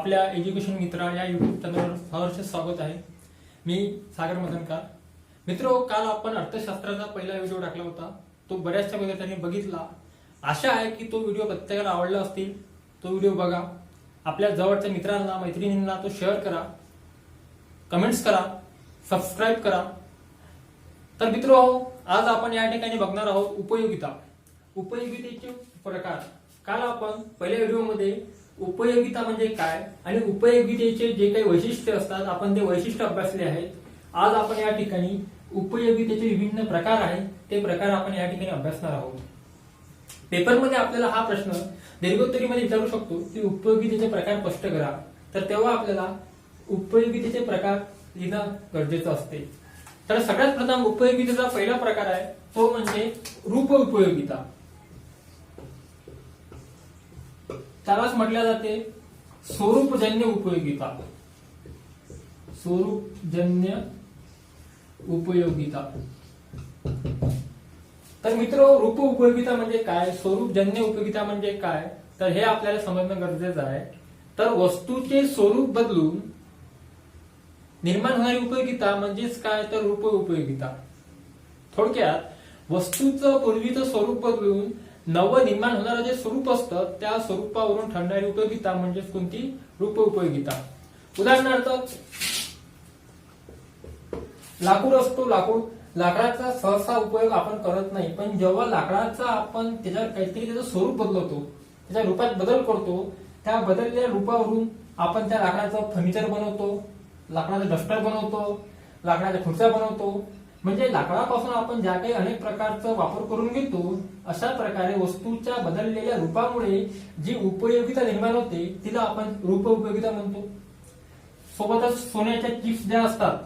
आपल्या एज्युकेशन मित्रा या युट्यूब चॅनलवर सहर्ष स्वागत आहे। मी सागर मदनकर। मित्रो, काल आपण अर्थशास्त्राचा पहिला व्हिडिओ टाकला होता, तो बऱ्याचशा विद्यार्थ्यांनी बघितला। आशा आहे की तो व्हिडिओ प्रत्येकाला आवडला असतील। तो व्हिडिओ बघा, आपल्या जवळच्या मित्रांना मैत्रिणींना तो शेअर करा, कमेंट्स करा, सबस्क्राइब करा। तर मित्रो, आज आपण या ठिकाणी बघणार आहोत उपयोगितेचे प्रकार। काल आपण पहिल्या व्हिडिओमध्ये उपयोगिता म्हणजे काय आणि उपयोगितेचे जे काही वैशिष्ट्य असतात आपण ते वैशिष्ट्य अभ्यासले आहेत। आज आपण या ठिकाणी उपयोगितेचे विभिन्न प्रकार आहेत ते प्रकार आपण या ठिकाणी अभ्यासणार आहोत। पेपरमध्ये आपल्याला हा प्रश्न दीर्घोत्तरीमध्ये विचारू शकतो की उपयोगितेचे प्रकार स्पष्ट करा, तर तेव्हा आपल्याला उपयोगितेचे प्रकार लिहिणं गरजेचं असते। तर सगळ्यात प्रथम उपयोगितेचा पहिला प्रकार आहे तो म्हणजे रूप उपयोगिता। त्यालाच म्हटले जाते स्वरूपजन्य उपयोगिता। स्वरूपजन्य उपयोगिता। तर मित्रो, रूप उपयोगिता म्हणजे काय, स्वरूपजन्य उपयोगिता म्हणजे काय, तर हे आपल्याला समजणं गरजेचं आहे। तर वस्तूचे स्वरूप बदलून निर्माण होणारी उपयोगिता म्हणजेच काय, तर रूप उपयोगिता। थोडक्यात वस्तूचं पूर्वीचं स्वरूप बदलून नवं निर्माण होणारं जे स्वरूप असतं त्या स्वरूपावरून ठरणारी उपयोगिता म्हणजे कोणती, रूप उपयोगिता। उदाहरणार्थ, लाकूड असतो, लाकडाचा सहसा उपयोग आपण करत नाही, पण जेव्हा लाकडाचा आपण त्याच्यावर काहीतरी त्याचं स्वरूप बदलवतो, त्याच्या रूपात बदल करतो, त्या बदललेल्या रूपावरून आपण त्या लाकडाचं फर्निचर बनवतो, लाकडाचं डस्टर बनवतो, लाकडाच्या खुर्च्या बनवतो। म्हणजे लाकडापासून आपण ज्या काही अनेक प्रकारचा वापर करून घेतो, अशा प्रकारे वस्तूच्या बदललेल्या रूपामुळे जी उपयोगिता निर्माण होते तिला आपण रूप उपयोगिता म्हणतो। सोबतच सोन्याच्या चिप्स ज्या असतात,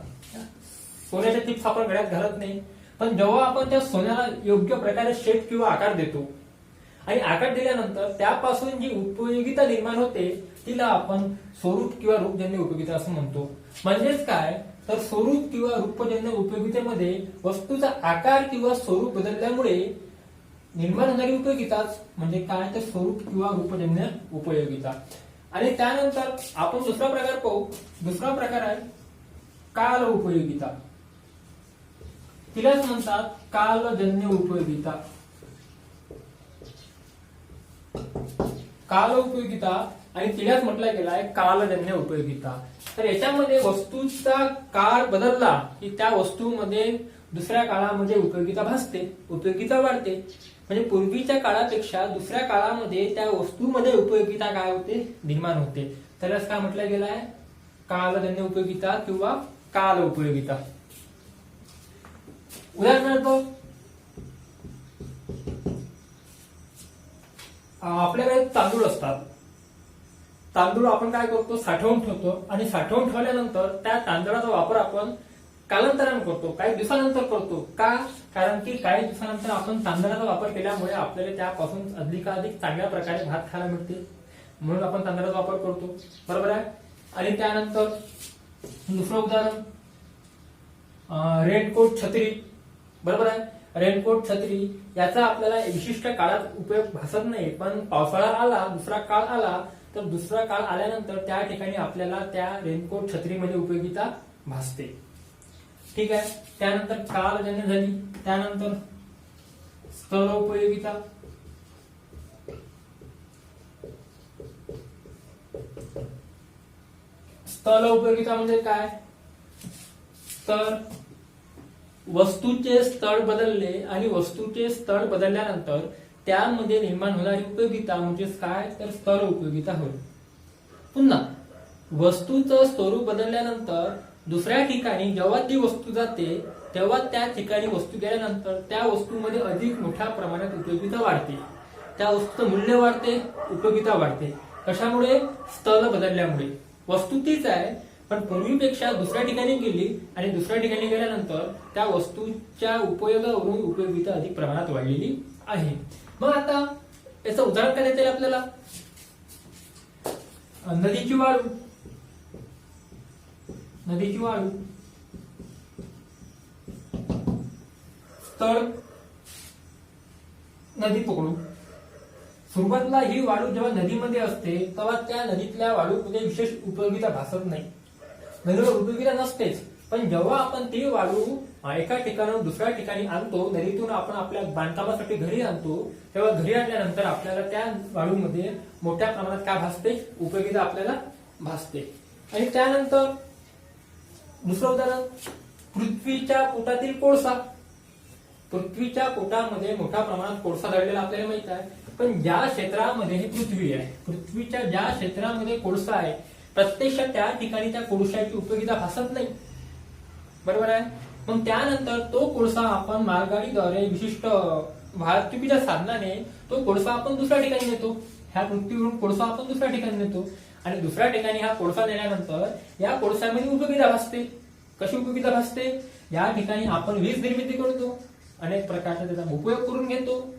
सोन्याच्या चिप्स आपण गळ्यात घालत नाही, पण जेव्हा आपण त्या सोन्याला योग्य प्रकारे शेप किंवा आकार देतो आणि आकार दिल्यानंतर त्यापासून जी उपयोगिता निर्माण होते तिला आपण स्वरूप किंवा रूपजन्य उपयोगिता असं म्हणतो। म्हणजेच काय, तर स्वरूप किंवा रूपजन्य उपयोगितेमध्ये वस्तूचा आकार किंवा स्वरूप बदलल्यामुळे निर्माण होणारी उपयोगिताच म्हणजे काय, तर स्वरूप किंवा रूपजन्य उपयोगिता। आणि त्यानंतर आपण दुसरा प्रकार पाहू। दुसरा प्रकार आहे काल उपयोगिता। तिलाच म्हणतात कालजन्य उपयोगिता। काल उपयोगिता आणि तिलाच म्हटलं गेला आहे कालजन्य उपयोगिता। तर याच्यामध्ये वस्तूचा काळ बदलला की त्या वस्तूमध्ये दुसऱ्या काळामध्ये उपयोगिता भासते, उपयोगिता वाढते। म्हणजे पूर्वीच्या काळापेक्षा दुसऱ्या काळामध्ये त्या वस्तूमध्ये उपयोगिता काय होते, निर्माण होते। त्यालाच काय म्हटलं गेलं आहे, कालजन्य उपयोगिता किंवा काल उपयोगिता। उदाहरणार्थ, आपल्याकडे तांदूळ असतात, तांदूळ आपण काय करतो, साठवून ठेवतो आणि साठवून ठेवल्यानंतर त्या तांदळाचा वापर आपण कालांतराने करतो, काही दिवसानंतर करतो। का, कारण की काही दिवसानंतर आपण तांदळाचा वापर केल्यामुळे आपल्याला त्यापासून अधिकाधिक चांगल्या प्रकारे भात खायला मिळते, म्हणून आपण तांदळाचा वापर करतो, बरोबर आहे। आणि त्यानंतर दुसरं उदाहरण, रेनकोट, छत्री, बरोबर आहे। रेनकोट, छत्री याचा आपल्याला विशिष्ट काळात उपयोग भासत नाही, पण पावसाळा आला, दुसरा काळ आला, तर दुसरा काळ आल्यानंतर त्या ठिकाणी आपल्याला त्या रेनकोट, छत्रीमध्ये उपयोगिता भासते, ठीक आहे। त्यानंतर कालजन्य झाली। त्यानंतर स्थल उपयोगिता। स्थल उपयोगिता म्हणजे काय, तर वस्तूचे स्थळ बदलले आणि वस्तूचे स्थळ बदलल्यानंतर त्यामध्ये निर्माण होणारी उपयोगिता म्हणजेच काय, तर स्थळ उपयोगिता होय। पुन्हा वस्तूचं स्वरूप बदलल्यानंतर दुसऱ्या ठिकाणी जेव्हा ती वस्तू जाते तेव्हा त्या ठिकाणी वस्तू गेल्यानंतर त्या वस्तूमध्ये अधिक मोठ्या प्रमाणात उपयोगिता वाढते, त्या वस्तूचं मूल्य वाढते, उपयोगिता वाढते। कशामुळे, स्थळ बदलल्यामुळे। वस्तू तीच आहे पण पूर्वीपेक्षा दुसऱ्या ठिकाणी गेली आणि दुसऱ्या ठिकाणी गेल्यानंतर त्या वस्तूच्या उपयोगावरून उपयोगिता अधिक प्रमाणात वाढलेली आहे। मग आता याचं उदाहरण काय देता येईल आपल्याला, नदीची वाळू। नदीची वाळू, स्थळ, नदी पकडू, सुरुवातीला ही वाळू जेव्हा नदीमध्ये असते तेव्हा त्या नदीतल्या वाळूमध्ये विशेष उपयोगिता भासत नाही, नदीवर उपयोगिता नसतेच. पण जेव्हा आपण ती वाळू एका ठिकाणाहून दुसऱ्या ठिकाणी आणतो, नदीतून आपण आपल्या बांधकामासाठी घरी आणतो, तेव्हा घरी आणल्यानंतर आपल्याला त्या वाळूमध्ये मोठ्या प्रमाणात काय भासते, उपयोगिता आपल्याला भासते. आणि त्यानंतर दुसरं उदाहरण, पृथ्वीच्या पोटातील कोळसा. पृथ्वीच्या पोटामध्ये मोठ्या प्रमाणात कोळसा दडलेला आपल्याला माहित आहे. पण ज्या क्षेत्रामध्ये ही पृथ्वी आहे, पृथ्वीच्या ज्या क्षेत्रामध्ये कोळसा आहे, प्रत्यक्षात त्या ठिकाणी त्या कोळशाची उपयोगिता भासत नाही, बरोबर आहे. मग त्यानंतर तो कोळसा आपण मालगाडीद्वारे विशिष्ट वाहतुकीच्या साधनाने तो कोळसा आपण दुसऱ्या ठिकाणी नेतो. ह्या पृथ्वीवरून कोळसा आपण दुसऱ्या ठिकाणी नेतो आणि दुसऱ्या ठिकाणी हा कोळसा नेल्यानंतर या कोळशामध्ये उपयोगिता भासते. कशी उपयोगिता भासते? या ठिकाणी आपण वीज निर्मिती करतो, अनेक प्रकारचा त्याचा उपयोग करून घेतो.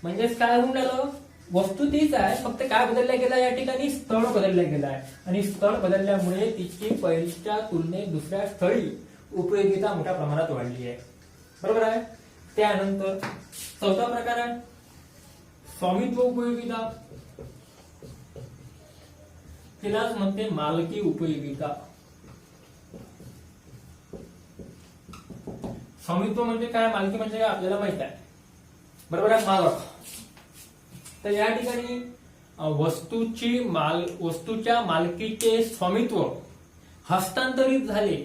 म्हणजेच काय होऊन राहिलं, वस्तू तीच आहे, फक्त काय बदलल्या गेला, या ठिकाणी स्थळ बदलल्या गेला आहे आणि स्थळ बदलल्यामुळे तिची पहिलीच्या तुलनेत दुसऱ्या स्थळी उपयोगिता मोठ्या प्रमाणात वाढली आहे, बरोबर आहे. त्यानंतर चौथा प्रकार आहे स्वामित्व उपयोगिता. तिलाच म्हणते मालकी उपयोगिता. स्वामित्व म्हणजे काय, मालकी म्हणजे काय आपल्याला माहित आहे, बरोबर आहे, मालक. तर या ठिकाणी वस्तूच्या मालकीचे स्वामित्व हस्तांतरित झाले,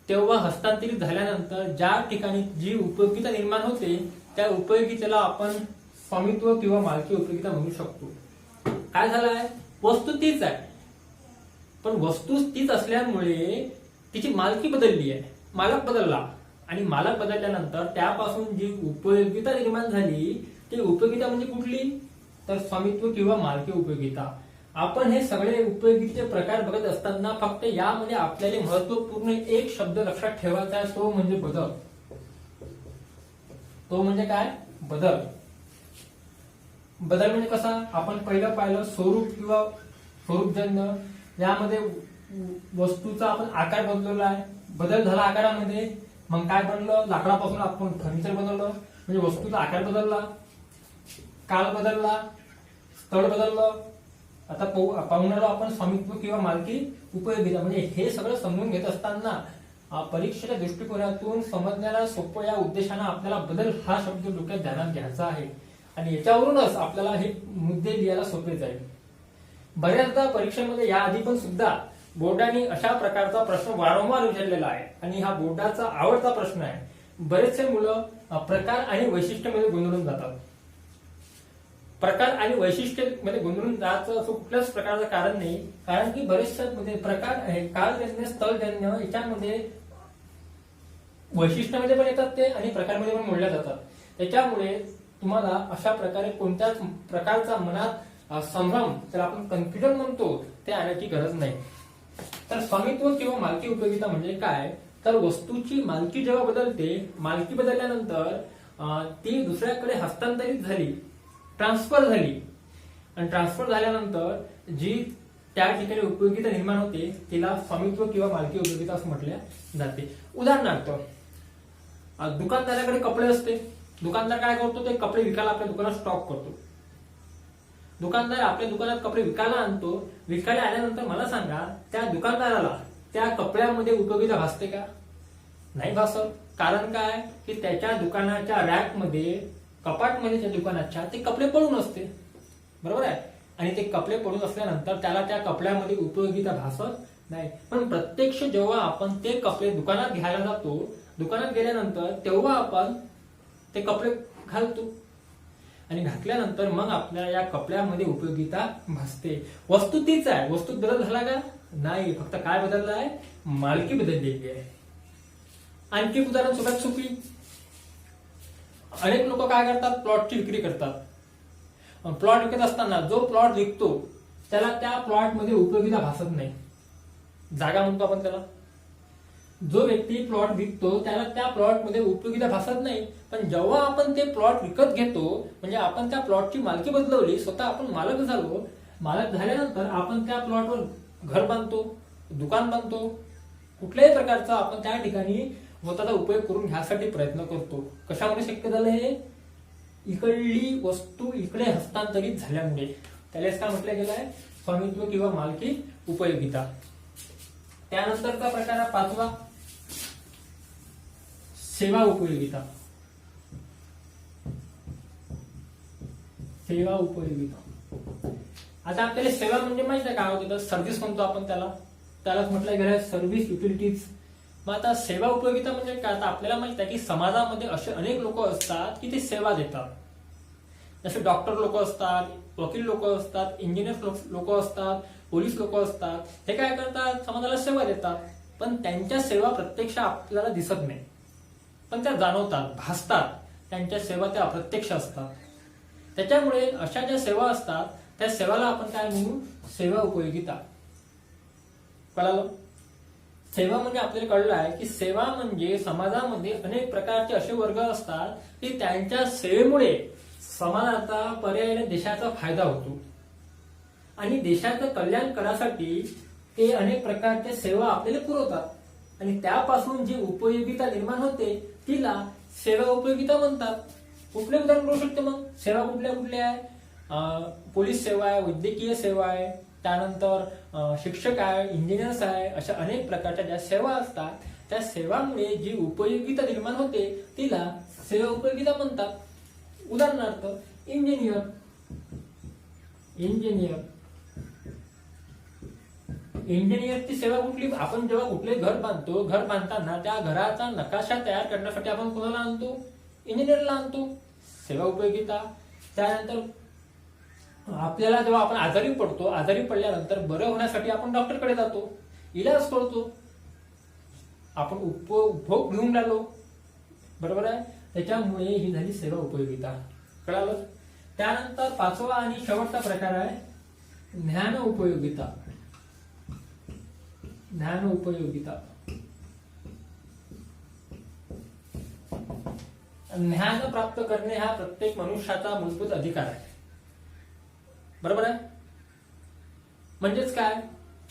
तेव्हा हस्तांतरित झाल्यानंतर ज्या ठिकाणी जी उपयोगिता निर्माण होते त्या उपयोगितेला आपण स्वामित्व किंवा मालकी उपयोगिता म्हणू शकतो. काय झालं आहे, वस्तू तीच आहे, पण वस्तू तीच असल्यामुळे तिची मालकी बदलली आहे, मालक बदलला आणि मालक बदलल्यानंतर त्यापासून जी उपयोगिता निर्माण झाली ती उपयोगिता म्हणजे कुठली, तर स्वामित्व किंवा मालकी उपयोगिता. आपण हे सगळे उपयोगितेचे प्रकार बघत असताना फक्त यामध्ये आपल्याला महत्वपूर्ण एक शब्द लक्षात ठेवायचा आहे, तो म्हणजे बदल. तो म्हणजे काय, बदल. बदल म्हणजे कसा, आपण पहिलं पाहिलं स्वरूप किंवा स्वरूपजन्य. यामध्ये वस्तूचा आपण आकार बदलला आहे, बदल झाला आकारामध्ये. मग काय बनलं, लाकडापासून आपण फर्निचर बनवलं, म्हणजे वस्तूचा आकार बदलला, काळ बदलला, स्थळ बदललं. आता पाहून आपण स्वामित्व किंवा मालकी उपयोगिता. म्हणजे हे सगळं समजून घेत असताना परीक्षेच्या दृष्टिकोनातून समजण्याला सोपं या उद्देशाने आपल्याला बदल हा शब्द डोक्यात ध्यानात घ्यायचा आहे आणि याच्यावरूनच आपल्याला हे मुद्दे लिहायला सोपे जाईल. बऱ्याचदा परीक्षेमध्ये याआधी पण सुद्धा बोर्डाने अशा प्रकारचा प्रश्न वारंवार विचारलेला आहे आणि हा बोर्डाचा आवडता प्रश्न आहे. बरेचसे मुलं प्रकार आणि वैशिष्ट्यामध्ये गोंधळून जातात. प्रकार आणि वैशिष्ट्य मध्ये गोंधळून जायचं असं कुठल्याच प्रकारचं कारण नाही, कारण की बरेचशा मध्ये प्रकार आहे, काळजन्य, स्थळजन्य याच्यामध्ये वैशिष्ट्यामध्ये पण येतात ते आणि प्रकारमध्ये पण मोडल्या जातात. त्याच्यामुळे तुम्हाला अशा प्रकारे कोणत्याच प्रकारचा मनात संभ्रम, त्याला आपण कन्फ्युजन म्हणतो, ते आणण्याची गरज नाही. तर स्वामित्व किंवा मालकी उपयोगिता म्हणजे काय, तर वस्तूची मालकी जेव्हा बदलते, मालकी बदलल्यानंतर ती दुसऱ्याकडे हस्तांतरित झाली, ट्रान्सफर झाली आणि ट्रान्सफर झाल्यानंतर जी त्या ठिकाणी उपयोगिता निर्माण होते तिला स्वामित्व किंवा मालकी उपयोगिता असं म्हटल्या जाते. उदाहरणार्थ, दुकानदाराकडे कपडे असते, दुकानदार काय करतो, ते कपडे विकायला आपल्या दुकानात स्टॉक करतो. दुकानदार आपल्या दुकानात कपडे विकायला आणतो, विकायला आल्यानंतर मला सांगा, त्या दुकानदाराला त्या कपड्यामध्ये उपयोगिता भासते का, नाही भासत. कारण काय की त्याच्या दुकानाच्या रॅकमध्ये, कपाटमध्ये त्या दुकानाच्या ते कपडे पडून असते, बरोबर आहे. आणि ते कपडे पडून असल्यानंतर त्याला त्या कपड्यामध्ये उपयोगिता भासत नाही. पण प्रत्यक्ष जेव्हा आपण ते कपडे दुकानात घ्यायला जातो, दुकानात गेल्यानंतर तेव्हा आपण ते कपडे घालतो आणि घातल्यानंतर मग आपल्या या कपड्यामध्ये उपयोगिता भासते. वस्तू तीच आहे, वस्तू बदल झाला का, नाही, फक्त काय बदललं आहे, मालकी बदललेली आहे. आणखी उदाहरण सगळ्यात सोपी, अनेक लोक काय करतात, प्लॉटची विक्री करतात. प्लॉट विकत असताना जो प्लॉट विकतो त्याला त्या प्लॉट मध्ये उपयोगिता भासत नाही, जागा म्हणतो आपण त्याला. जो व्यक्ती प्लॉट विकतो त्याला त्या प्लॉट मध्ये उपयोगिता भासत नाही. पण जेव्हा आपण ते प्लॉट विकत घेतो, म्हणजे आपण त्या प्लॉटची मालकी बदलवली, स्वतः आपण मालक झालो. मालक झाल्यानंतर आपण त्या प्लॉटवर घर बांधतो, दुकान बांधतो, कुठल्याही प्रकारचा आपण त्या ठिकाणी स्वतःचा उपयोग करून घ्यायसाठी प्रयत्न करतो. कशामुळे शक्य झालं हे, इकडली वस्तू इकडे हस्तांतरित झाल्यामुळे त्यालाच काय म्हटलं गेलं आहे, स्वामित्व किंवा मालकी उपयोगिता. त्यानंतरचा प्रकार आहे 5वा, सेवा उपयोगिता. सेवा उपयोगिता. आता आपल्याला सेवा म्हणजे माहिती आहे काय होतं, सर्व्हिस म्हणतो आपण त्यालाच म्हटलं गेलं सर्व्हिस युटिलिटीज. मग आता सेवा उपयोगिता म्हणजे काय, आता आपल्याला माहित आहे की समाजामध्ये असे अनेक लोक असतात की ते सेवा देतात. जसे डॉक्टर लोक असतात, वकील लोक असतात, इंजिनियर लोक असतात, पोलीस लोक असतात. हे काय करतात, समाजाला सेवा देतात. पण त्यांच्या सेवा प्रत्यक्ष आपल्याला दिसत नाही, पण त्या जाणवतात, भासतात. त्यांच्या सेवा त्या अप्रत्यक्ष असतात. त्याच्यामुळे अशा ज्या सेवा असतात त्या सेवाला आपण काय म्हणू, सेवा उपयोगिता. कळालं? सेवा म्हणजे आपल्याला कळलं आहे की सेवा म्हणजे समाजामध्ये अनेक प्रकारचे असे वर्ग असतात की त्यांच्या सेवेमुळे समाजाचा, पर्यायाने देशाचा फायदा होतो. आणि देशाचं कल्याण करण्यासाठी ते अनेक प्रकारच्या सेवा आपल्याला पुरवतात. आणि त्यापासून जी उपयोगिता निर्माण होते तिला सेवा उपयोगिता म्हणतात. कुठले उदाहरण करू शकते मग, सेवा कुठल्या कुठल्या आहे, पोलीस सेवा आहे, वैद्यकीय सेवा आहे, त्यानंतर शिक्षक आहे, इंजिनियर्स आहे. अशा अनेक प्रकारच्या ज्या सेवा असतात त्या सेवांमुळे जी उपयोगिता निर्माण होते तिला सेवा उपयोगिता म्हणतात. उदाहरणार्थ इंजिनियर इंजिनियरची सेवा कुठली, आपण जेव्हा कुठले घर बांधतो, घर बांधताना त्या घराचा नकाशा तयार करण्यासाठी आपण कोणाला आणतो, इंजिनियरला आणतो. सेवा उपयोगिता. त्यानंतर आपल्याला जेव्हा आपण आजारी पडतो, आजारी पडल्यानंतर बरं होण्यासाठी आपण डॉक्टरकडे जातो, इलाज करतो, आपण उपभोग घेऊन राहिलो. बरोबर आहे. त्याच्यामुळे ही झाली सेवा उपयोगिता. कळालं? त्यानंतर 5वा आणि शेवटचा प्रकार आहे ज्ञान उपयोगिता. ज्ञान उपयोगिता. ज्ञान प्राप्त करणे हा प्रत्येक मनुष्याचा मूलभूत अधिकार आहे. बरोबर आहे. म्हणजेच काय,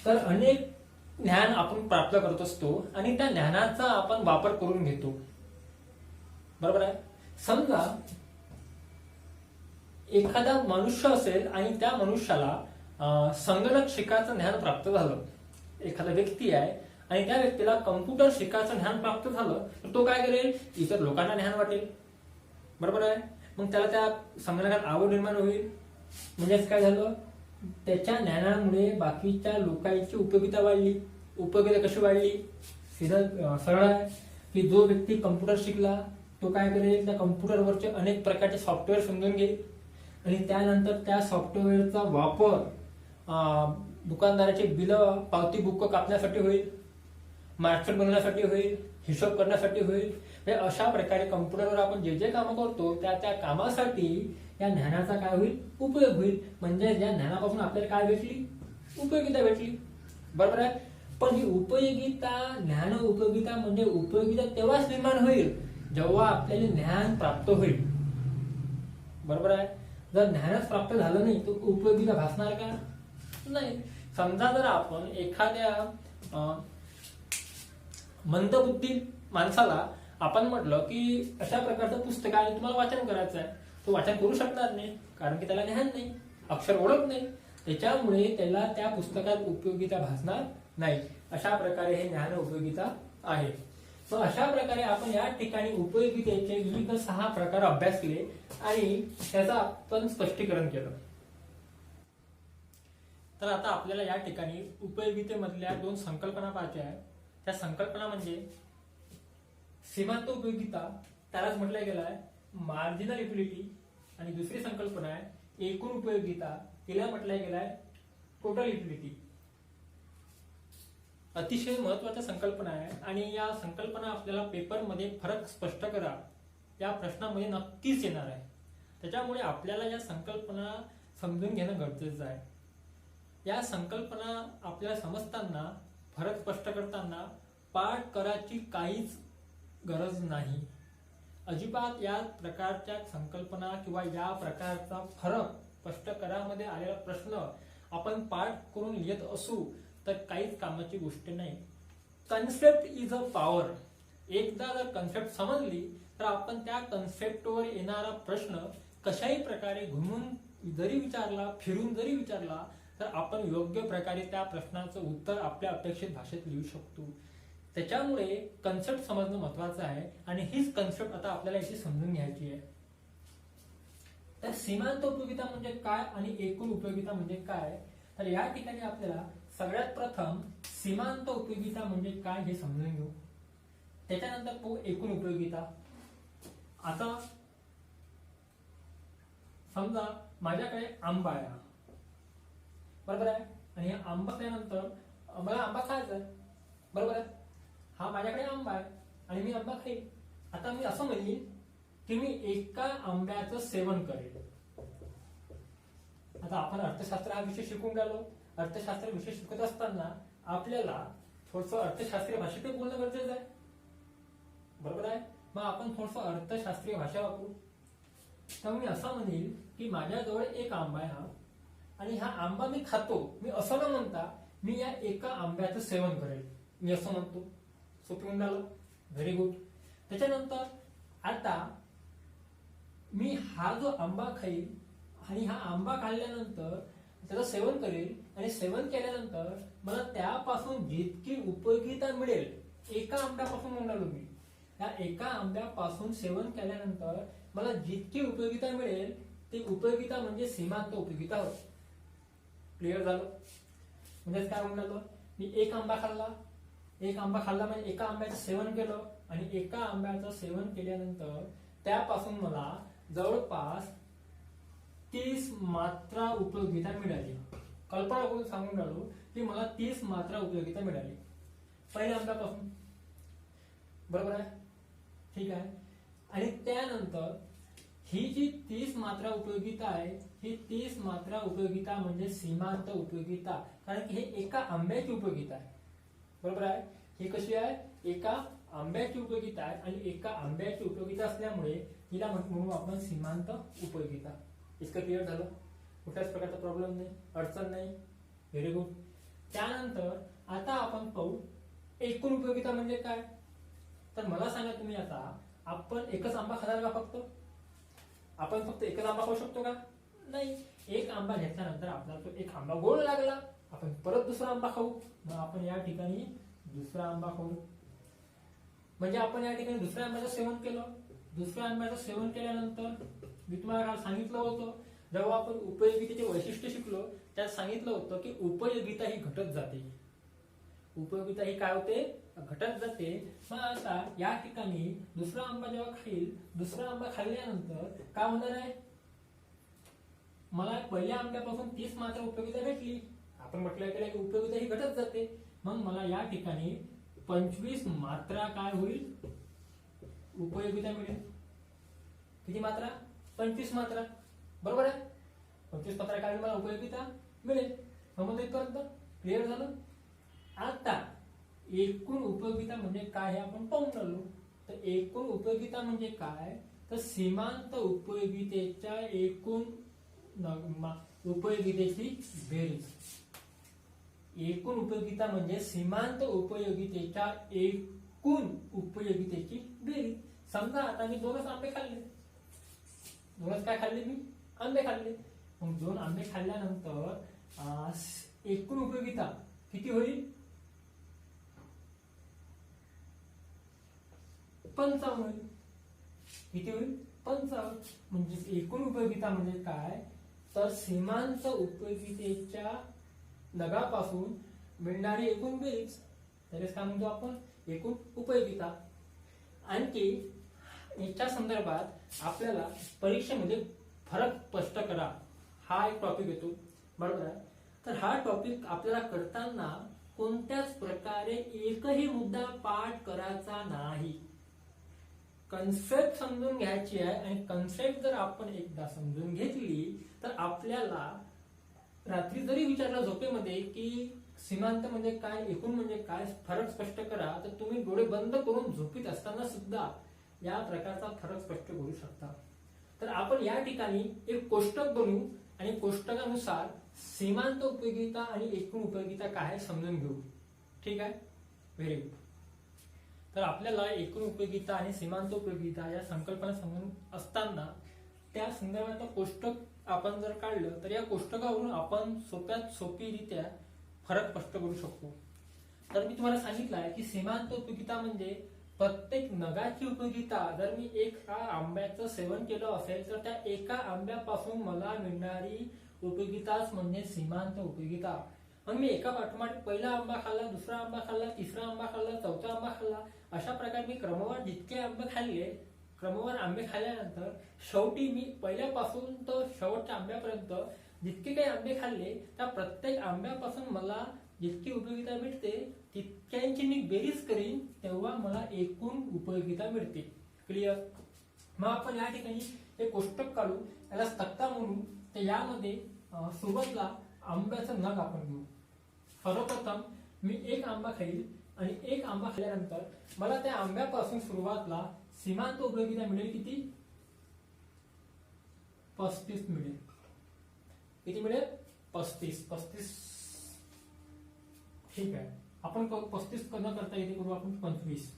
तर अनेक ज्ञान आपण प्राप्त करत असतो आणि त्या ज्ञानाचा आपण वापर करून घेतो. बरोबर आहे. समजा एखादा मनुष्य असेल आणि त्या मनुष्याला संगणक शिकायचं ज्ञान प्राप्त झालं. एखादा व्यक्ती आहे आणि त्या व्यक्तीला कम्प्युटर शिकायचं ज्ञान प्राप्त झालं तर तो काय करेल, इतर लोकांना ज्ञान वाटेल. बरोबर आहे. मग त्याला त्या संगणकात आवड निर्माण होईल. म्हणजेच काय झालं, त्याच्या ज्ञानामुळे बाकीच्या लोकांची उपयोगिता वाढली. उपयोगिता कशी वाढली, सीधा सरळ आहे की जो व्यक्ती कम्प्युटर शिकला तो काय करेल, त्या कम्प्युटरवरचे अनेक प्रकारचे सॉफ्टवेअर समजून घेईल आणि त्यानंतर त्या सॉफ्टवेअरचा वापर दुकानदाराचे बिल, पावती बुक कापण्यासाठी होईल, मार्कशीट बनवण्यासाठी होईल, हिशोब करण्यासाठी होईल. अशा प्रकारे कम्प्युटरवर आपण जे जे काम करतो त्या त्या कामासाठी या ज्ञानाचा काय होईल, उपयोग होईल. म्हणजे या ज्ञानापासून आपल्याला काय भेटली, उपयोगिता भेटली. बरोबर आहे. पण ही उपयोगिता, ज्ञान उपयोगिता म्हणजे उपयोगिता तेव्हाच निर्माण होईल जेव्हा आपल्याला ज्ञान प्राप्त होईल. बरोबर आहे. जर ज्ञानच प्राप्त झालं नाही तर उपयोगिता भासणार का, नाही. समजा जर आपण एखाद्या मंदबुद्धी माणसाला आपण म्हटलं की अशा प्रकारचं पुस्तक आहे तुम्हाला वाचन करायचं आहे, तो वाचन करू शकणार नाही कारण की त्याला ज्ञान नाही, अक्षर ओळख नाही. त्याच्यामुळे त्याला त्या पुस्तकात उपयोगिता भासणार नाही. अशा प्रकारे हे ज्ञान उपयोगिता आहे. तर अशा प्रकारे आपण या ठिकाणी उपयोगितेचे विविध 6 प्रकार अभ्यासले आणि त्याचं आपण स्पष्टीकरण केलं. तर आता आपल्याला या ठिकाणी उपयोगितेमधल्या 2 संकल्पना पाहायच्या आहेत. त्या संकल्पना म्हणजे सीमांत उपयोगिता, त्यालाच म्हटलं गेलं आहे मार्जिनल युटिलिटी, आणि दुसरी संकल्पना आहे एकूण उपयोगिता, तिला म्हटलं गेलं आहे टोटल युटिलिटी. अतिशय महत्वाच्या संकल्पना आहे आणि या संकल्पना आपल्याला पेपरमध्ये फरक स्पष्ट करा या प्रश्नामध्ये नक्कीच येणार आहे. त्याच्यामुळे आपल्याला या संकल्पना समजून घेणं गरजेचं आहे. या संकल्पना आपल्याला समजताना, फरक स्पष्ट करताना पाठ करायची काहीच गरज नाही. अजिबात या प्रकारच्या संकल्पना किंवा या प्रकारचा फरक स्पष्ट करामध्ये आलेला प्रश्न आपण पाठ करून लिहित असू तर काहीच कामाची गोष्ट नाही. Concept is a power. एकदा जर कन्सेप्ट समजली तर आपण त्या कन्सेप्टवर येणारा प्रश्न कशाही प्रकारे घुमून जरी विचारला, फिरून जरी विचारला, तर आपण योग्य प्रकारे त्या प्रश्नाचं उत्तर आपल्या अपेक्षित भाषेत लिहू शकतो. त्याच्यामुळे कन्सेप्ट समजणं महत्वाचं आहे आणि हीच कन्सेप्ट आता आपल्याला इथे समजून घ्यायची आहे. तर सीमांत उपयोगिता म्हणजे काय आणि एकूण उपयोगिता म्हणजे काय, तर या ठिकाणी आपल्याला सगळ्यात प्रथम सीमांत उपयोगिता म्हणजे काय हे समजून घेऊ. त्याच्यानंतर तो एकूण उपयोगिता. आता समजा माझ्याकडे आंबा आहे, बरोबर आहे, आणि या आंबा खाल्यानंतर मला आंबा खायचा आहे, बरोबर आहे. हा माझ्याकडे आंबा आहे आणि मी आंबा खाईन. आता मी असं म्हणेन की मी एका आंब्याचं सेवन करेल. आता आपण अर्थशास्त्र हा विषय शिकून राहिलो. अर्थशास्त्र विषय शिकत असताना आपल्याला थोडस अर्थशास्त्रीय भाषेत बोलणं गरजेचं आहे, बरोबर आहे. मग आपण थोडस अर्थशास्त्रीय भाषा वापरू. तर मी असं म्हणेल की माझ्याजवळ एक आंबा आहे हा, आणि हा आंबा मी खातो. मी असं न म्हणता मी या एका आंब्याचं सेवन करेल, मी असं म्हणतो. सोपी होऊन झालं, व्हेरी गुड. त्याच्यानंतर आता मी हा जो आंबा खाईल आणि हा आंबा खाल्ल्यानंतर त्याचं सेवन करेल, आणि सेवन केल्यानंतर मला त्यापासून जितकी उपयोगिता मिळेल, एका आंब्यापासून म्हणालो मी, या एका आंब्यापासून सेवन केल्यानंतर मला जितकी उपयोगिता मिळेल ती उपयोगिता म्हणजे सीमांत उपयोगिता होय. क्लिअर झालं? म्हणजे काय म्हणालो, मी एक आंबा खाल्ला, एक आंबा खाल्ला म्हणजे एका आंब्याचं सेवन केलं, आणि एका आंब्याचं सेवन केल्यानंतर त्यापासून मला जवळपास 30 मात्रा उपयोगिता मिळाली. कल्पना करून सांगून राहिलो की मला 30 मात्रा उपयोगिता मिळाली पहिल्या आंब्यापासून, बरोबर आहे, ठीक आहे. आणि त्यानंतर ही जी 30 मात्रा उपयोगिता आहे, ही 30 मात्रा उपयोगिता म्हणजे सीमांत उपयोगिता, कारण की हे एका आंब्याची उपयोगिता आहे, बरोबर आहे. ही कशी आहे, एका आंब्याची उपयोगिता आहे, आणि एका आंब्याची उपयोगिता असल्यामुळे तिला म्हणू आपण सीमांत उपयोगिता. इतकं क्लिअर झालं? कुठल्याच प्रकारचा प्रॉब्लेम नाही, अडचण नाही, व्हेरी गुड. त्यानंतर आता आपण पाहू एकूण उपयोगिता म्हणजे काय. तर मला सांगा तुम्ही, आता आपण एकच आंबा खाणार का? आपण फक्त एकच आंबा खाऊ शकतो का? नाही. एक आंबा घेतल्यानंतर आपल्याला तो एक आंबा गोड लागला, आपण परत दुसरा आंबा खाऊ, मग आपण या ठिकाणी दुसरा आंबा खाऊ. म्हणजे आपण या ठिकाणी दुसऱ्या आंब्याचं सेवन केलं. दुसऱ्या आंब्याचं सेवन केल्यानंतर मी तुम्हाला सांगितलं होतं, जेव्हा आपण उपयोगितेचे वैशिष्ट्य शिकलो त्यात सांगितलं होतं की उपयोगिता ही घटत जाते. उपयोगिता ही काय होते, घटत जाते. मग आता या ठिकाणी दुसरा आंबा जेव्हा खाईल, दुसरा आंबा खाल्ल्यानंतर काय होणार आहे, मला पहिल्या आंब्यापासून 30 मात्रा उपयोगिता भेटली. आपण म्हटलं की उपयोगिता ही घटत जाते. मग मला या ठिकाणी 25 मात्रा काय होईल, उपयोगिता मिळेल. किती मात्रा? 25 मात्रा, बरोबर आहे. 25 मात्रा काय मला उपयोगिता मिळेल. मग इथपर्यंत क्लिअर झालं? आता एकूण उपयोगिता म्हणजे काय हे आपण पाहून आलो. तर एकूण उपयोगिता म्हणजे काय, तर सीमांत उपयोगितेच्या एकूण उपयोगितेची बेरीज. एकूण उपयोगिता म्हणजे सीमांत उपयोगितेच्या एकूण उपयोगितेची बेरीज. समजा आता मी 2च आंबे खाल्ले, 2च काय खाल्ले मी, आंबे खाल्ले. मग 2 आंबे खाल्ल्यानंतर एकूण उपयोगिता किती होईल, 55 होईल. किती होईल, 55. म्हणजे एकूण उपयोगिता म्हणजे काय, तर सीमांत उपयोगितेच्या नगापासून मिळणारी एकूण बेरीज, त्यालाच काय म्हणतो आपण, एकूण उपयोगिता. आणखी याच्या संदर्भात आपल्याला परीक्षेमध्ये फरक स्पष्ट करा हा एक टॉपिक येतो, बरोबर आहे. तर हा टॉपिक आपल्याला करताना कोणत्याच प्रकारे एकही मुद्दा पाठ करायचा नाही. कन्सेप्ट समजून घ्यायची आहे, आणि कन्सेप्ट जर आपण एकदा समजून घेतली तर आपल्याला रात्री जरी विचारलं झोपेमध्ये की सीमांत म्हणजे काय, एकूण म्हणजे काय, फरक स्पष्ट करा, तर तुम्ही डोळे बंद करून झोपीत असताना सुद्धा या प्रकारचा फरक स्पष्ट करू शकता. तर आपण या ठिकाणी एक कोष्टक बनवू आणि कोष्टकानुसार सीमांत उपयोगिता आणि एकूण उपयोगिता काय समजून घेऊ. ठीक आहे, व्हेरी गुड. तर आपल्याला एकूण उपयोगिता आणि सीमांत उपयोगिता या संकल्पना समजून असताना त्या संदर्भातलं कोष्टक आपण जर काढलं तर या कोष्टकावरून आपण सोप्यात सोपीरित्या फरक स्पष्ट करू शकतो. तर मी तुम्हाला सांगितलं आहे की सीमांत उपयोगिता म्हणजे प्रत्येक नगाची उपयोगिता. जर मी एका आंब्याचं सेवन केलं असेल तर त्या एका आंब्यापासून मला मिळणारी उपयोगिताच म्हणजे सीमांत उपयोगिता. मग मी एका पाठोपाठ पहिला आंबा खाल्ला, दुसरा आंबा खाल्ला, तिसरा आंबा खाल्ला, चौथा आंबा खाल्ला, अशा प्रकारे मी क्रमवार जितके आंबे खाल्ले, क्रमवार आंबे खाल्ल्यानंतर शेवटी मी पहिल्यापासून तर शेवटच्या आंब्यापर्यंत जितके काही आंबे खाल्ले त्या प्रत्येक आंब्यापासून मला जितकी उपयोगिता मिळते तितक्यांची मी बेरीज करीन तेव्हा मला एकूण उपयोगिता मिळते. क्लिअर? मग आपण या ठिकाणी एक कोष्टक काढू, याला तक्ता म्हणू. तर यामध्ये सुरुवातीला आंब्याचं नग आपण घेऊ. सर्वप्रथम मी एक आंबा खाईल आणि एक आंबा खाल्ल्यानंतर मला त्या आंब्यापासून सुरुवातला सीमांत उपयोगिता मिळेल किती? 35 मिळेल. किती मिळेल? 35. ठीक आहे, आपण 35 न करता इथे करू आपण 25.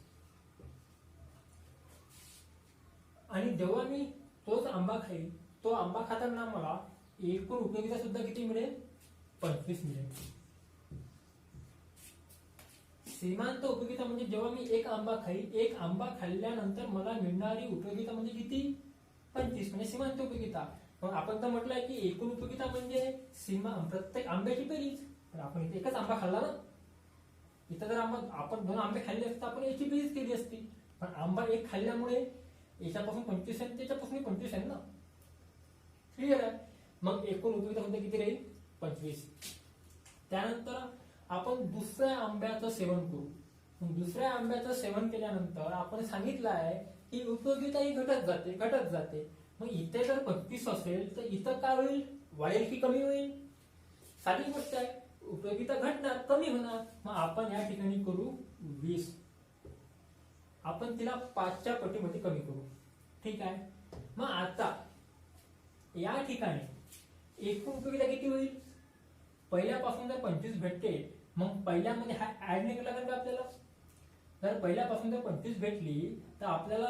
आणि जेव्हा मी तोच आंबा खाईल, तो आंबा खाताना मला एकूण उपयोगिता सुद्धा किती मिळेल? 25 मिळेल. सीमांत उपयोगिता म्हणजे जेव्हा मी एक आंबा खाईल, एक आंबा खाल्ल्यानंतर मला मिळणारी उपयोगिता म्हणजे किती? 25 म्हणजे सीमांत उपयोगिता. मग आपण तर म्हटलंय की एकूण उपयोगिता म्हणजे प्रत्येक आंब्याची बेरीज. तर आपण इथे एकच आंबा खाल्ला ना, इथं जर आपण 2 आंबे खाल्ले असते आपण याची बेरीज केली असती. पण आंबा एक खाल्ल्यामुळे याच्यापासून 25 आहे, त्याच्यापासून 25 आहे ना. क्लिअर आहे? मग एकूण उपयोगिता सुद्धा किती राहील? 25. त्यानंतर आपण दुसऱ्या आंब्याचं सेवन करू. दुसऱ्या आंब्याचं सेवन केल्यानंतर आपण सांगितलं आहे की उपयोगिता ही घटत जाते. मग इथे जर 25 असेल तर इथं काय होईल? वाढेल की कमी होईल? साधी गोष्ट आहे, उपयोगिता घटणार, कमी होणार. मग आपण या ठिकाणी करू 20. आपण तिला 5च्या पटीमध्ये कमी करू. ठीक आहे? मग आता या ठिकाणी एकूण उपयोगिता किती होईल? पहिल्यापासून जर 25 भेटते, मग पहिल्यामध्ये हा ऍड नाही लागेल का आपल्याला? जर पहिल्यापासून जर 25 भेटली तर आपल्याला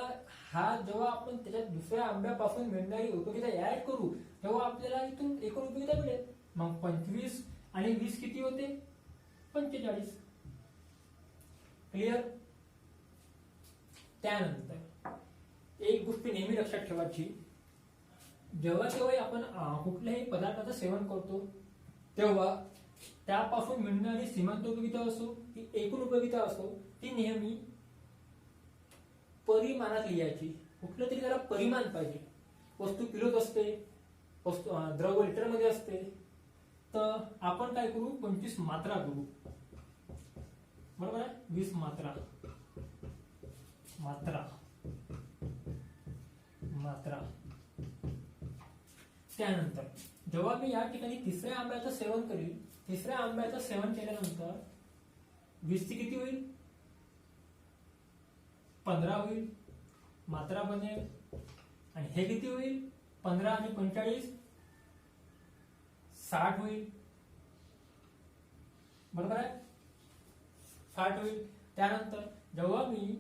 हा जेव्हा आपण त्याच्यात दुसऱ्या आंब्यापासून मिळणारी उपयोगिता ऍड करू तेव्हा आपल्याला इथून एकूण उपयोगिता मिळेल. मग 25 आणि 20 किती होते? 45. क्लिअर? त्यानंतर एक गोष्ट नेहमी लक्षात ठेवायची, जेव्हा आपण कुठल्याही पदार्थाचं सेवन करतो तेव्हा त्यापासून मिळणारी सीमांत उपयोगिता असो की एकूण उपयोगिता असो ती नेहमी परिमाणात लिहायची. कुठलं तरी त्याला परिमाण पाहिजे. वस्तू किलोत असते, द्रव लिटरमध्ये असते, तर आपण काय करू? 25 मात्रा करू. बरोबर आहे? 20 मात्रा. त्यानंतर जेव्हा मी या ठिकाणी तिसऱ्या आंब्याचं सेवन करील, तिसऱ्या आंब्याचं सेवन केल्यानंतर 20 ची किती होईल? 15 होईल. मात्रा बनेल. आणि हे किती होईल? 15 आणि 45 60 होईल. बरोबर आहे? 60 होईल. त्यानंतर जेव्हा मी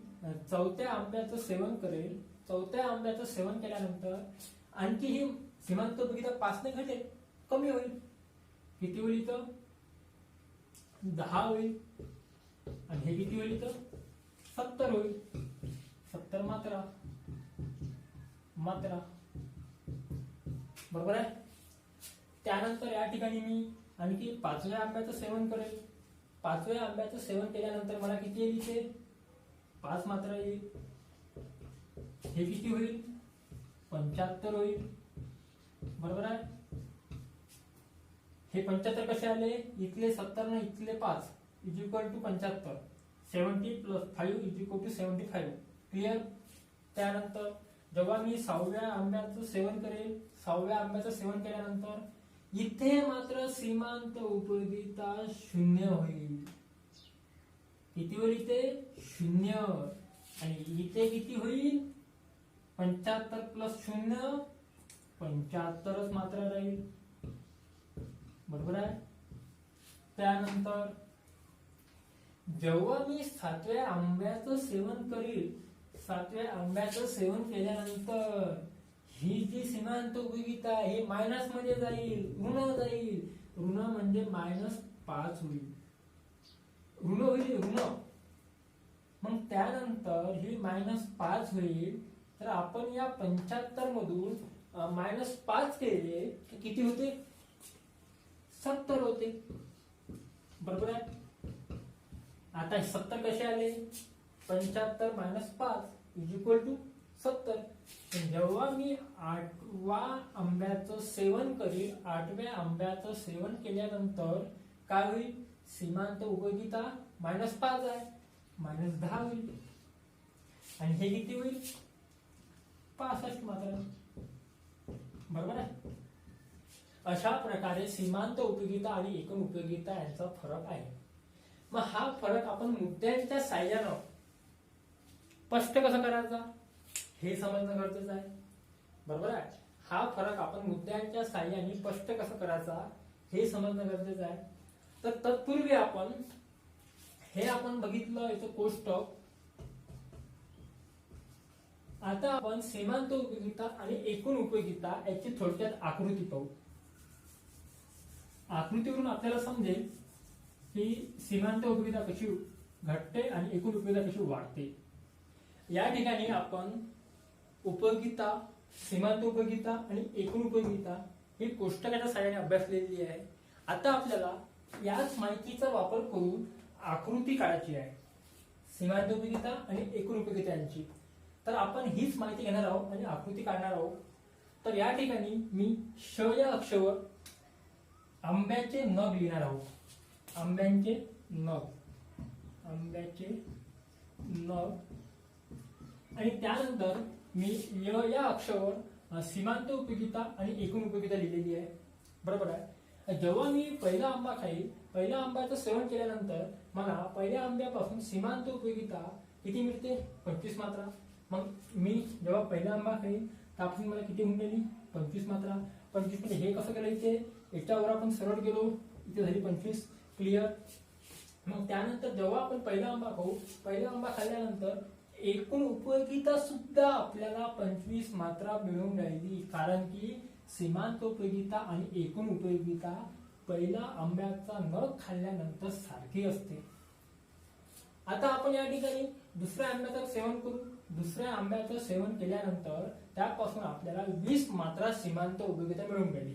चौथ्या आंब्याचं सेवन करेल, चौथ्या आंब्याचं सेवन केल्यानंतर आणखी ही सीमांत उपयोगिता 5 ने घटेल, कमी होईल. किती होईल इथं? 10 होईल. आणि हे किती होईल इथं? 70 होईल. 70 मात्रा. बरोबर आहे? त्यानंतर या ठिकाणी मी आणखी 5व्या आंब्याचं सेवन करेल. 5व्या आंब्याचं सेवन केल्यानंतर मला किती येईल? इथे 5 मात्रा येईल. हे किती होईल? 75 होईल. बरोबर आहे? हे 75 कसे आले? इथले 70 ना इथले 5 is equal to 75. 70 + 5 is equal to 75. Clear? त्यानंतर जेव्हा मी 6व्या आंब्याचं सेवन करेल, 6व्या आंब्याचं सेवन केल्यानंतर इथे मात्र सीमांत उपयोगिता 0 होईल. किती होईल इथे? 0. आणि इथे किती होईल? 75 + 0 75च मात्रा राहील. बरोबर आहे? त्यानंतर जेव्हा मी 7व्या आंब्याचं सेवन करील, 7व्या आंब्याचं सेवन केल्यानंतर ही जी सीमांत उपयोगिता हे मायनस मध्ये जाईल, ऋण जाईल. ऋण म्हणजे -5 होईल, ऋण होईल, ऋण. मग त्यानंतर ही -5 होईल. तर आपण या 75 मधून -5 केले की किती होते? 70 होते. बरोबर आहे. आता 70 कसे आले? 75 - 5 = 70. जेव्हा मी 8व्या आंब्याचं सेवन करील, 8व्या आंब्याचं सेवन केल्यानंतर काय होईल? सीमांत उपयोगिता -5 आहे, -10 होईल. आणि हे किती होईल? 65 मात्र. बरोबर आहे. अशा प्रकारे सीमांत उपयोगिता आणि एकूण उपयोगिता यांचा फरक आहे. मग हा फरक आपण मुद्द्यांच्या साहाय्यानं स्पष्ट कसं करायचा हे समजणं गरजेचं आहे. बरोबर आहे. हा फरक आपण मुद्द्यांच्या साहाय्याने स्पष्ट कसं करायचा हे समजणं गरजेचं आहे. तर तत्पूर्वी आपण बघितलं याचं कोष्टक. आता आपण सीमांत उपयोगिता आणि एकूण उपयोगिता याची थोडक्यात आकृती पाहू. आकृतीवरून आपल्याला समजेल की सीमांत उपयोगिता कशी घटते आणि एकूण उपयोगिता कशी वाढते. या ठिकाणी आपण उपयोगिता, सीमांत उपयोगिता आणि एकूण उपयोगिता ही कोष्टकाच्या सहाय्याने अभ्यासलेली आहे. आता आपल्याला याच माहितीचा वापर करून आकृती काढायची आहे सीमांत उपयोगिता आणि एकूण उपयोगिता यांची. तर आपण हीच माहिती घेणार आहोत आणि आकृती काढणार आहोत. तर या ठिकाणी मी श या अक्षरावर आंब्याचे नग लिहिणार आहोत. आंब्याचे नग आणि त्यानंतर मी य या अक्षरावर सीमांत उपयोगिता आणि एकूण उपयोगिता लिहिलेली आहे. बरोबर आहे. जेव्हा मी पहिला आंबा खाईल, पहिल्या आंब्याचं सेवन केल्यानंतर मला पहिल्या आंब्यापासून सीमांत उपयोगिता किती मिळते? 25 मात्रा. मग मी जेव्हा पहिला आंबा खाईल त्यापासून मला किती मिळाली? 25 मात्रा. 25 म्हणजे हे कसं केलं? इथे याच्यावर आपण सरळ गेलो, इथे झाली 25. क्लिअर. मग त्यानंतर जेव्हा आपण पहिला आंबा खाऊ, पहिला आंबा खाल्ल्यानंतर एकूण उपयोगिता सुद्धा आपल्याला 25 मात्रा मिळून राहिली. कारण की सीमांत उपयोगिता आणि एकूण उपयोगिता पहिला आंब्याचा नग खाल्ल्यानंतर सारखी असते. आता आपण या ठिकाणी दुसऱ्या आंब्याचं सेवन करू. दुसऱ्या आंब्याचं सेवन केल्यानंतर त्यापासून आपल्याला 20 मात्रा सीमांत उपयोगिता मिळून राहिली.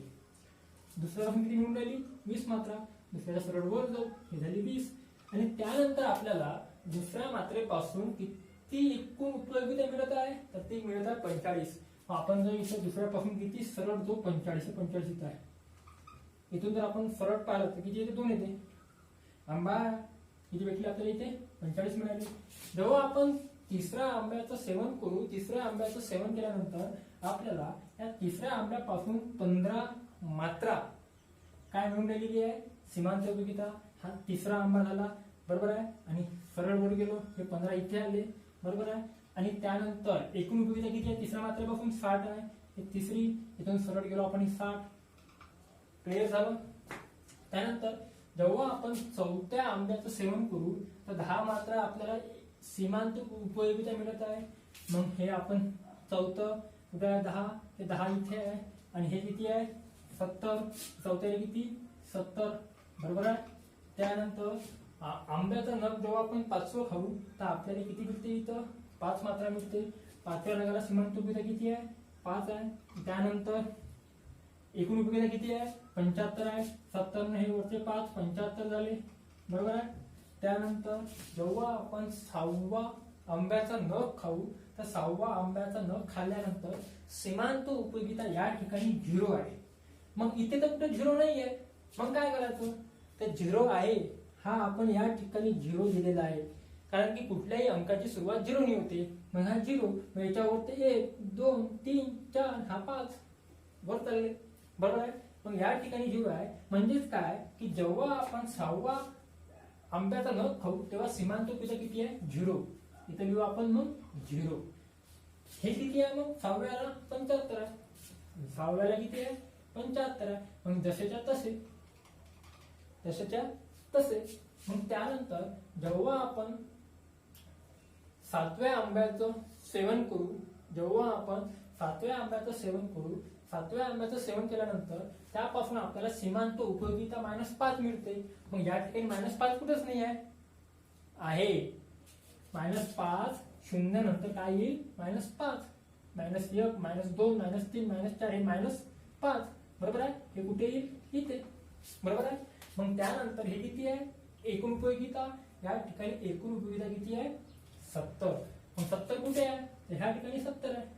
दुसऱ्यापासून किती मिळून राहिली? 20 मात्रा. दुसऱ्याच्या सरळ वर जाऊ, हे झाली 20. आणि त्यानंतर आपल्याला दुसऱ्या मात्रेपासून किती एकूण उपयोगिता मिळत आहे? तर ती मिळत आहे 45. आपण जर इथे दुसऱ्यापासून किती सरळ जो 45 इथं आहे. इथून जर आपण सरळ पाहिलं तर किती येते? 2 येते. आंबा किती भेटली आपल्याला? इथे 45 मिळाली. जेव्हा आपण तिसऱ्या आंब्याचं सेवन करू, तिसऱ्या आंब्याचं सेवन केल्यानंतर आपल्याला या तिसऱ्या आंब्यापासून 15 मात्रा काय मिळून राहिलेली आहे? सीमांत उपयोगिता. हा तिसरा आंबा झाला. बरोबर आहे. आणि सरळ वर गेलो, हे 15 इथे आले. बरोबर आहे. आणि त्यानंतर एकूण उपयोगिता किती आहे? तिसऱ्या मात्रेपासून 60 आहे. हे तिसरी, इथून सरळ गेलो आपण 60. क्लिअर झालं. त्यानंतर जेव्हा आपण चौथ्या आंब्याचं सेवन करू तर 10 मात्रा आपल्याला सीमांत उपयोगिता मिळत आहे. मग हे आपण चौथं 10, हे 10 इथे आहे. आणि हे किती आहे? 70. चौथ्याला किती? 70. बरोबर आहे. त्यानंतर आंब्याचा नग जेव्हा आपण 5वं खाऊ तर आपल्याला किती मिळते? इथं 5 मात्रा मिळते. 5व्या नगाला सीमांत उपयोगिता किती आहे? 5 आहे. त्यानंतर एकूण उपयोगिता किती आहे? 75 आहे. 70 ने हे वरचे 5, 75 झाले. बरोबर आहे. त्यानंतर जेव्हा आपण 6व्या आंब्याचा नग खाऊ तर 6व्या आंब्याचा नग खाल्ल्यानंतर सीमांत उपयोगिता या ठिकाणी 0 आहे. मग इथे तर कुठे 0 नाही आहे. मग काय करायचं? तर 0 आहे हा आपण या ठिकाणी 0 दिलेला आहे. कारण की कुठल्याही अंकाची सुरुवात 0 ने होते. मग हा 0, मग याच्यावरती 1, 2, 3, 4, हा 5 वर चालले. बरोबर आहे. मग या ठिकाणी 0 आहे. म्हणजेच काय की जेव्हा आपण 6व्या आंब्याचा नग खाऊ तेव्हा सीमांत उपयोगिता किती आहे? 0. इथे लिहू आपण मग 0. हे किती आहे? मग 6व्याला 75 आहे. 6व्याला किती आहे? 75 आहे. मग जसेच्या तसे मग त्यानंतर जेव्हा आपण 7व्या आंब्याचं सेवन करू, जेव्हा आपण 7व्या आंब्याचं सेवन करू, 7व्या आंब्याचं सेवन केल्यानंतर त्यापासून आपल्याला सीमांत उपयोगिता -5 मिळते. मग या ठिकाणी -5 कुठेच नाही आहे, -5 शून्य नंतर काय येईल, -5, -1, -2, -3, -4 हे -5 बरोबर आहे. हे कुठे येईल, इथे बरोबर आहे. मग त्यानंतर हे किती आहे, एकूण उपयोगिता. या ठिकाणी एकूण उपयोगिता किती आहे, 70. मग 70 कुठे आहे, तर ह्या ठिकाणी 70 आहे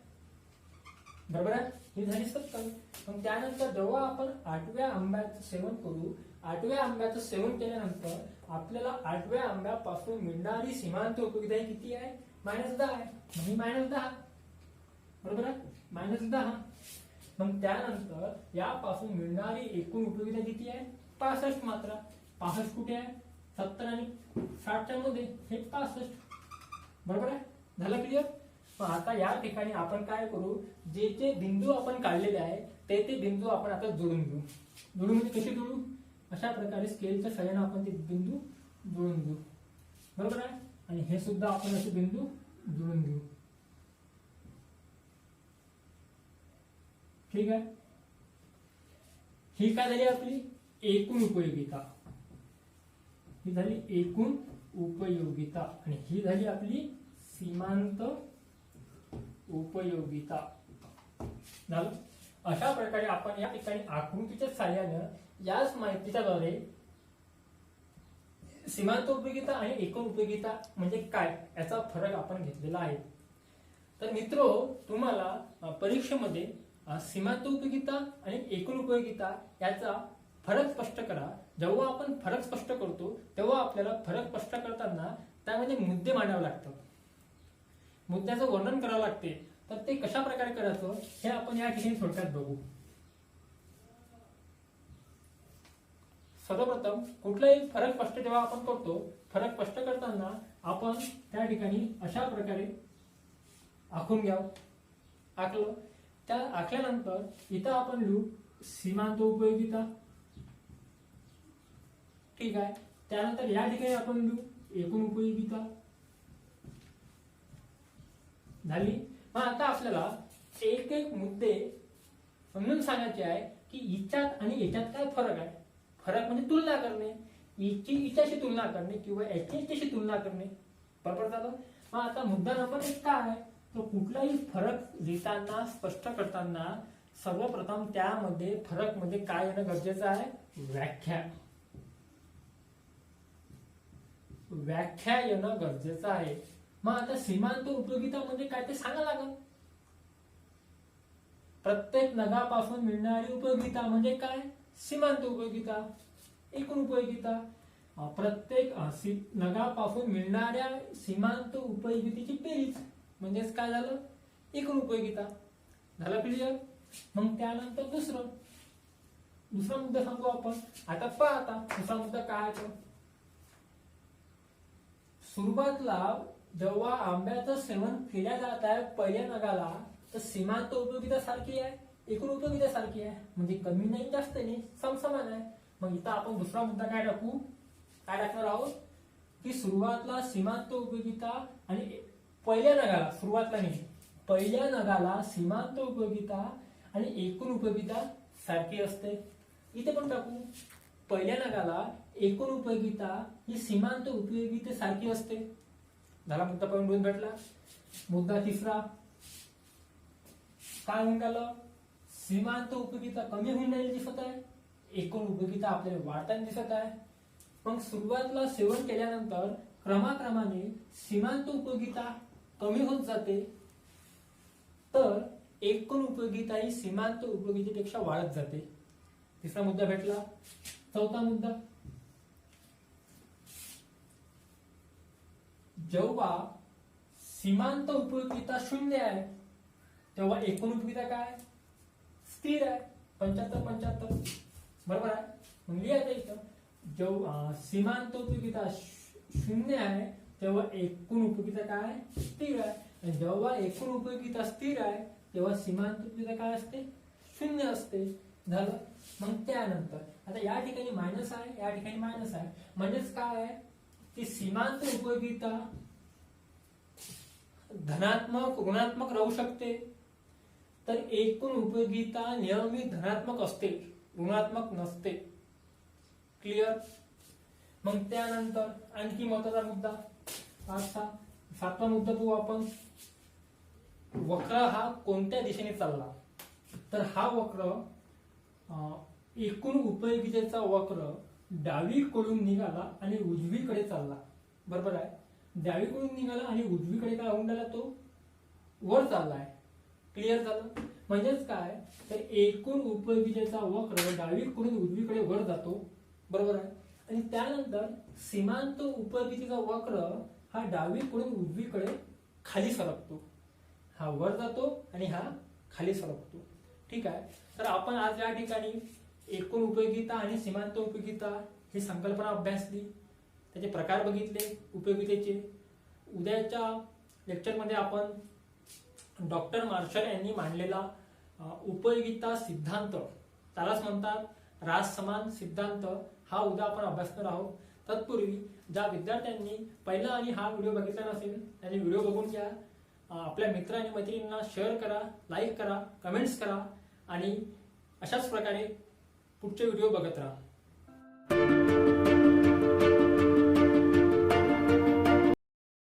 बरोबर आहे. ही झाली 70. मग त्यानंतर जेव्हा आपण 8व्या आंब्याचं सेवन करू, 8व्या आंब्याचं सेवन केल्यानंतर आपल्याला 8व्या आंब्यापासून मिळणारी सीमांत उपयोगिता ही किती आहे, -10 आहे. म्हणजे -10 बरोबर आहे, -10. मग त्यानंतर यापासून मिळणारी एकूण उपयोगिता किती आहे, 65 मात्रा. 65 कुठे आहे, 70 आणि 60च्या मध्ये, हे 65 बरोबर आहे. झालं क्लिअर. मग आता या ठिकाणी आपण काय करू, जे जे बिंदू आपण काढलेले आहे ते बिंदू आपण आता जोडून घेऊ. जोडून म्हणजे कसे जोडू, अशा प्रकारे स्केलच्या सहाय्याने आपण ते बिंदू जोडून घेऊ बरोबर आहे. आणि हे सुद्धा आपण असे बिंदू जोडून घेऊ. ठीक आहे. ही काय झाली आपली एकूण उपयोगिता, ही झाली एकूण उपयोगिता आणि ही झाली आपली सीमांत उपयोगिता. झालं. अशा प्रकारे आपण या ठिकाणी आकृतीच्या साहाय्याने याच माहितीच्या द्वारे सीमांत उपयोगिता आणि एकूण उपयोगिता म्हणजे काय याचा फरक आपण घेतलेला आहे. तर मित्रो, तुम्हाला परीक्षेमध्ये सीमांत उपयोगिता आणि एकूण उपयोगिता याचा फरक स्पष्ट करा. जेव्हा आपण फरक स्पष्ट करतो तेव्हा आपल्याला फरक स्पष्ट करताना त्यामध्ये मुद्दे मांडावे लागतात, मुद्द्याचं वर्णन करावं लागते. तर ते कशा प्रकारे करायचं हे आपण या ठिकाणी थोडक्यात बघू. सर्वप्रथम कुठलाही फरक स्पष्ट जेव्हा आपण करतो, फरक स्पष्ट करताना आपण त्या ठिकाणी अशा प्रकारे आखून घ्यावं. आखलं, त्या आखल्यानंतर इथं आपण लिहू सीमांत उपयोगिता. ठीक आहे. त्यानंतर या ठिकाणी आपण लिहू एकूण उपयोगिता. झाली. मग आता आपल्याला एक एक मुद्दे समजून सांगायचे आहे की हिच्यात आणि याच्यात काय फरक आहे. फरक म्हणजे तुलना करणे, हिची हिच्याशी तुलना करणे किंवा याची याच्याशी तुलना करणे बरोबर झालं. मग आता मुद्दा नंबर 1 काय आहे, तर कुठलाही फरक लिहिताना स्पष्ट करताना सर्वप्रथम त्यामध्ये फरक मध्ये काय येणं गरजेचं आहे, व्याख्या. व्याख्या येणं गरजेचं आहे. मग आता सीमांत उपयोगिता म्हणजे काय ते सांगा लागेल. प्रत्येक नगापासून मिळणारी उपयोगिता म्हणजे काय, सीमांत उपयोगिता. एकूण उपयोगिता प्रत्येक नगापासून मिळणाऱ्या सीमांत उपयोगितेची बेरीज म्हणजेच काय झालं, एकूण उपयोगिता. झालं क्लिअर. मग त्यानंतर दुसरा मुद्दा सांगू आपण. आता पहा, आता दुसरा मुद्दा काय आहे, सुरुवातीला जेव्हा आंब्याचं सेवन केल्या जात आहे पहिल्या नगाला, तर सीमांत उपयोगिता सारखी आहे, एकूण उपयोगिता सारखी आहे. म्हणजे कमी नाही जास्त नाही, समसमान आहे. मग इथं आपण दुसरा मुद्दा काय टाकू, काय टाकणार आहोत की सुरुवातीला सीमांत उपयोगिता आणि पहिल्या नगाला, सुरुवातीला नाही पहिल्या नगाला सीमांत उपयोगिता आणि एकूण उपयोगिता सारखी असते. इथे पण टाकू पहिल्या नगाला एकूण उपयोगिता ही सीमांत उपयोगिते सारखी असते. झाला मुद्दा पॉईंट 2 भेटला. मुद्दा तिसरा काय होऊन गेलं, सीमांत उपयोगिता कमी होऊन राहिली दिसत आहे, एकूण उपयोगिता आपल्याला वाढताना दिसत आहे. मग सुरुवातीला सेवन केल्यानंतर क्रमाक्रमाने सीमांत उपयोगिता कमी होत जाते, तर एकूण उपयोगिता ही सीमांत उपयोगितेपेक्षा वाढत जाते. तिसरा मुद्दा भेटला. चौथा मुद्दा, जेव्हा सीमांत उपयोगिता 0 आहे तेव्हा एकूण उपयोगिता काय, स्थिर आहे, 75-75 बरोबर आहे. मग लिहायचं इथं, जेव्हा सीमांत उपयोगिता 0 आहे तेव्हा एकूण उपयोगिता काय, स्थिर आहे. आणि जेव्हा एकूण उपयोगिता स्थिर आहे तेव्हा सीमांत उपयोगिता काय असते, 0 असते. झालं. मग त्यानंतर आता या ठिकाणी मायनस आहे, या ठिकाणी मायनस आहे, म्हणजेच काय आहे ती सीमांत उपयोगिता धनात्मक ऋणात्मक राहू शकते, तर एकूण उपयोगिता नेहमी धनात्मक असते, ऋणात्मक नसते. क्लिअर. मग त्यानंतर आणखी महत्वाचा मुद्दा पाचवा, सातवा मुद्दा बघू आपण. वक्र हा कोणत्या दिशेने चालला, तर हा वक्र एकूण उपयोगितेचा वक्र डावीकडून निघाला आणि उजवीकडे चालला. बरोबर आहे. डावीकडून निघाला आणि उजवीकडे काय होऊन राहिला, तो वर चाललाय. क्लिअर झालं. म्हणजेच काय तर एकूण उपयोगितेचा वक्र डावीकडून उजवीकडे वर जातो. बरोबर आहे. आणि त्यानंतर सीमांत उपयोगितेचा वक्र हा डावीकडून उजवीकडे खाली सरकतो. हा वर जातो आणि हा खाली सरकतो. ठीक आहे. तर आपण आज या ठिकाणी एकूण उपयोगिता आणि सीमांत उपयोगिता ही संकल्पना अभ्यासली, त्याचे प्रकार बघितले उपयोगितेचे. उद्याच्या लेक्चरमध्ये आपण डॉक्टर मार्शल यांनी मांडलेला उपयोगिता सिद्धांत, त्यालाच म्हणतात राजसमान सिद्धांत, हा उद्या आपण अभ्यासणार आहोत. तत्पूर्वी ज्या विद्यार्थ्यांनी पहिला आणि हा व्हिडिओ बघितला नसेल त्यांनी व्हिडिओ बघून घ्या. आपल्या मित्र आणि मैत्रिणींना शेअर करा, लाईक करा, कमेंट्स करा आणि अशाच प्रकारे पुढचे व्हिडिओ बघत राहा.